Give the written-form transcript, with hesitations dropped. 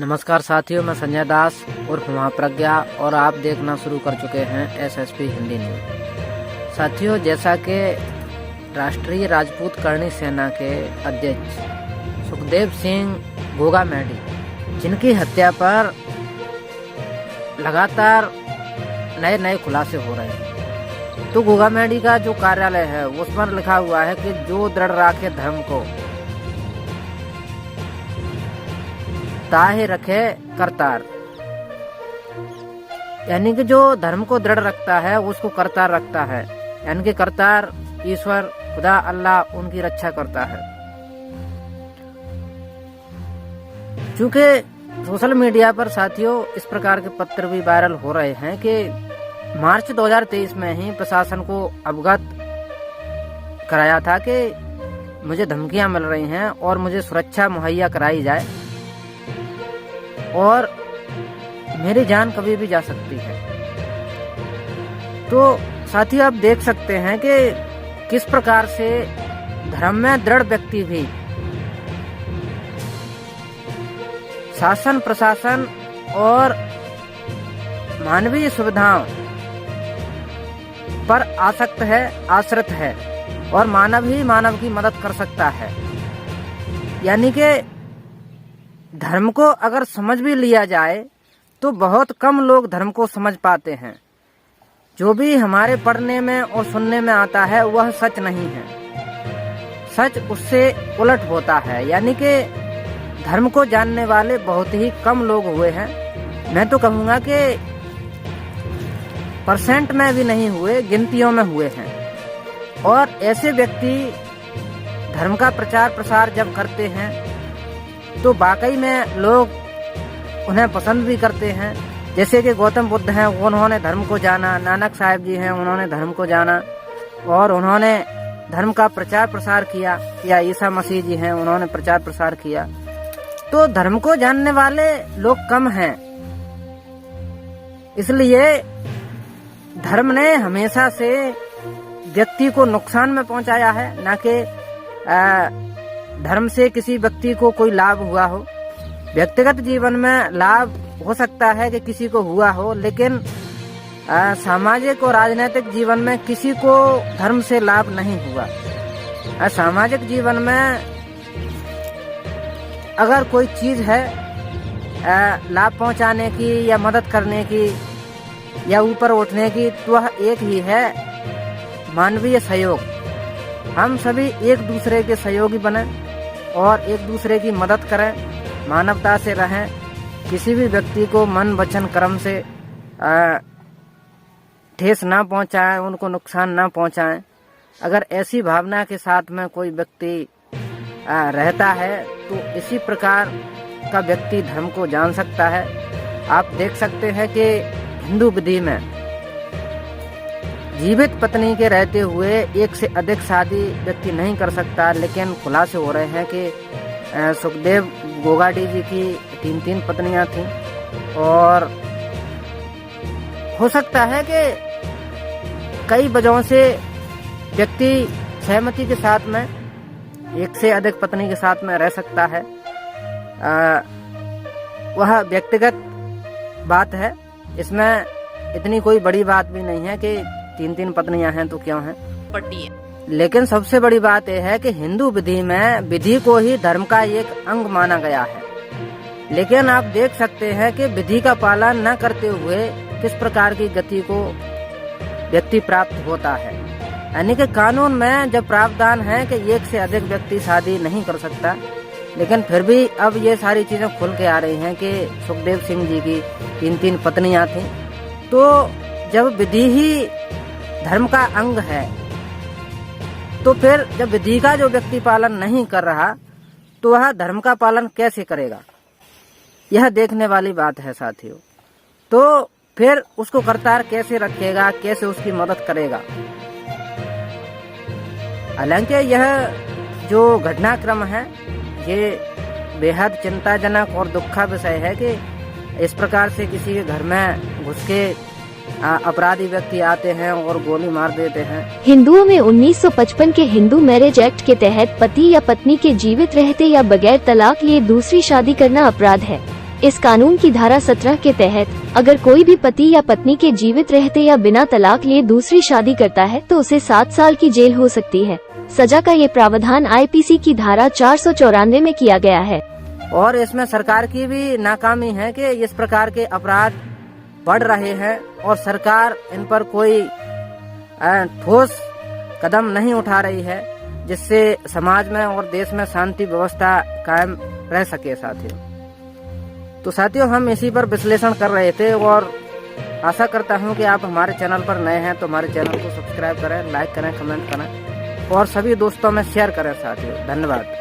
नमस्कार साथियों, मैं संजय दास उर्फ महाप्रज्ञा और आप देखना शुरू कर चुके हैं एसएसपी हिंदी न्यूज। साथियों, जैसा कि राष्ट्रीय राजपूत करणी सेना के अध्यक्ष सुखदेव सिंह गोगा मेडी, जिनकी हत्या पर लगातार नए नए खुलासे हो रहे हैं, तो गोगा मेडी का जो कार्यालय है उस पर लिखा हुआ है कि जो दृढ़ राखे धर्म को ताहे रखे करतार, यानी कि जो धर्म को दृढ़ रखता है उसको करतार रखता है, यानी कि करतार ईश्वर खुदा अल्लाह उनकी रक्षा करता है। चूंकि सोशल मीडिया पर साथियों इस प्रकार के पत्र भी वायरल हो रहे हैं कि मार्च 2023 में ही प्रशासन को अवगत कराया था कि मुझे धमकियां मिल रही हैं और मुझे सुरक्षा मुहैया कराई जाए और मेरी जान कभी भी जा सकती है। तो साथियों, आप देख सकते हैं कि किस प्रकार से धर्म में दृढ़ व्यक्ति भी शासन प्रशासन और मानवीय सुविधाओं पर आसक्त है, आश्रित है और मानव ही मानव की मदद कर सकता है। यानी कि धर्म को अगर समझ भी लिया जाए तो बहुत कम लोग धर्म को समझ पाते हैं। जो भी हमारे पढ़ने में और सुनने में आता है वह सच नहीं है, सच उससे उलट होता है। यानी कि धर्म को जानने वाले बहुत ही कम लोग हुए हैं। मैं तो कहूँगा कि परसेंट में भी नहीं हुए, गिनतियों में हुए हैं। और ऐसे व्यक्ति धर्म का प्रचार प्रसार जब करते हैं तो वाकई में लोग उन्हें पसंद भी करते हैं। जैसे कि गौतम बुद्ध हैं, उन्होंने धर्म को जाना, नानक साहब जी हैं, उन्होंने धर्म को जाना और उन्होंने धर्म का प्रचार प्रसार किया, या ईसा मसीह जी हैं, उन्होंने प्रचार प्रसार किया। तो धर्म को जानने वाले लोग कम हैं, इसलिए धर्म ने हमेशा से व्यक्ति को नुकसान में पहुंचाया है, ना कि धर्म से किसी व्यक्ति को कोई लाभ हुआ हो। व्यक्तिगत जीवन में लाभ हो सकता है कि किसी को हुआ हो, लेकिन सामाजिक और राजनीतिक जीवन में किसी को धर्म से लाभ नहीं हुआ। सामाजिक जीवन में अगर कोई चीज है लाभ पहुंचाने की या मदद करने की या ऊपर उठने की, तो वह एक ही है, मानवीय सहयोग। हम सभी एक दूसरे के सहयोगी बने और एक दूसरे की मदद करें, मानवता से रहें, किसी भी व्यक्ति को मन वचन कर्म से ठेस ना पहुंचाएं, उनको नुकसान ना पहुंचाएं। अगर ऐसी भावना के साथ में कोई व्यक्ति रहता है तो इसी प्रकार का व्यक्ति धर्म को जान सकता है। आप देख सकते हैं कि हिंदू विधि में जीवित पत्नी के रहते हुए एक से अधिक शादी व्यक्ति नहीं कर सकता, लेकिन खुलासे हो रहे हैं कि सुखदेव गोगाडी जी की 3 पत्नियां थीं और हो सकता है कि कई वजहों से व्यक्ति सहमति के साथ में एक से अधिक पत्नी के साथ में रह सकता है। वह व्यक्तिगत बात है, इसमें इतनी कोई बड़ी बात भी नहीं है कि 3 पत्नियां हैं तो क्यों हैं। लेकिन सबसे बड़ी बात यह है कि हिंदू विधि में विधि को ही धर्म का एक अंग माना गया है। लेकिन आप देख सकते हैं कि विधि का पालन न करते हुए किस प्रकार की गति को व्यक्ति प्राप्त होता है। यानी कि कानून में जब प्रावधान है कि एक से अधिक व्यक्ति शादी नहीं कर सकता, लेकिन फिर भी अब ये सारी चीजें खुल के आ रही हैं कि सुखदेव सिंह जी की 3 पत्नियां थीं। तो जब विधि ही धर्म का अंग है, तो फिर जब विधि का जो व्यक्ति पालन नहीं कर रहा तो वह धर्म का पालन कैसे करेगा, यह देखने वाली बात है साथियों। तो फिर उसको करतार कैसे रखेगा, कैसे उसकी मदद करेगा। हालांकि यह जो घटनाक्रम है ये बेहद चिंताजनक और दुखद विषय है कि इस प्रकार से किसी के घर में घुस के अपराधी व्यक्ति आते हैं और गोली मार देते हैं। हिंदुओं में 1955 के हिंदू मैरिज एक्ट के तहत पति या पत्नी के जीवित रहते या बगैर तलाक लिए दूसरी शादी करना अपराध है। इस कानून की धारा 17 के तहत अगर कोई भी पति या पत्नी के जीवित रहते या बिना तलाक लिए दूसरी शादी करता है तो उसे 7 साल की जेल हो सकती है। सजा का ये प्रावधान आईपीसी की धारा 494 में किया गया है। और इसमें सरकार की भी नाकामी है कि इस प्रकार के अपराध बढ़ रहे हैं और सरकार इन पर कोई ठोस कदम नहीं उठा रही है, जिससे समाज में और देश में शांति व्यवस्था कायम रह सके। साथियों, तो साथियों, हम इसी पर विश्लेषण कर रहे थे और आशा करता हूं कि आप हमारे चैनल पर नए हैं तो हमारे चैनल को सब्सक्राइब करें, लाइक करें, कमेंट करें और सभी दोस्तों में शेयर करें। साथियों, धन्यवाद।